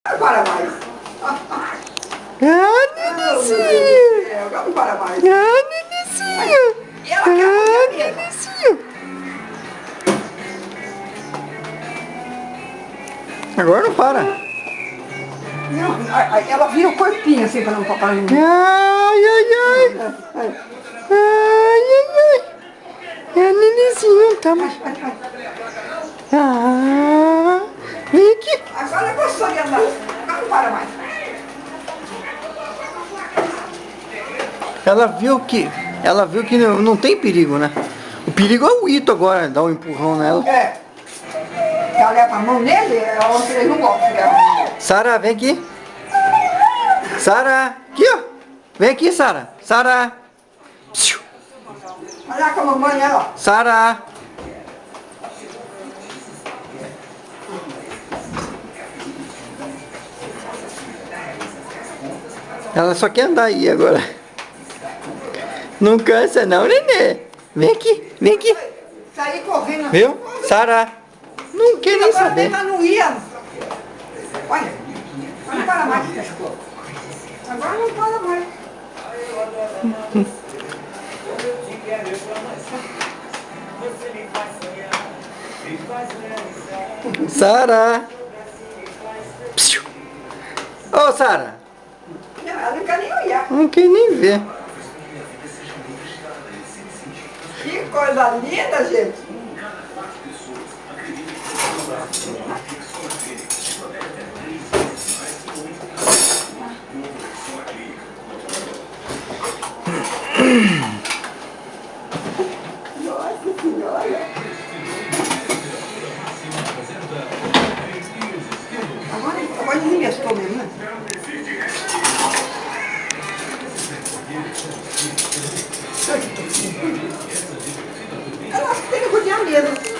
Para mais. Ah, Nenezinho! Agora não para mais. Ah, Nenezinho! Ela quer Ah, comer mesmo. Nenezinho! Agora não para. Não, ela vira o corpinho assim para não papai. Ai, ai, ai! Ai, ai, ai! É a Nenezinho, tá? Ah! Vem aqui! Agora gostou de andar. Agora não para mais. Ela viu que não tem perigo, né? O perigo é o Ito agora, dar um empurrão nela. É. Ela leva a mão nele, eles não gostam dela. Sara, vem aqui. Sara, aqui ó. Vem aqui, Sara. Sara. Psiu. Olha lá com a mamãe, ela. Sara. Ela só quer andar aí agora. Não cansa não, nenê. Vem aqui, vem aqui. Saí correndo. Viu? Sara. Não quer nem Agora saber. ela não ia. Olha. Agora não para mais. Agora não para mais. Sara. Psiu. Ô, Sara. Não, ela não quer nem olhar. Não quer nem ver. Que coisa linda, gente. Nossa Senhora. Agora desinvestou mesmo, né? Ela tem que rodear mesmo.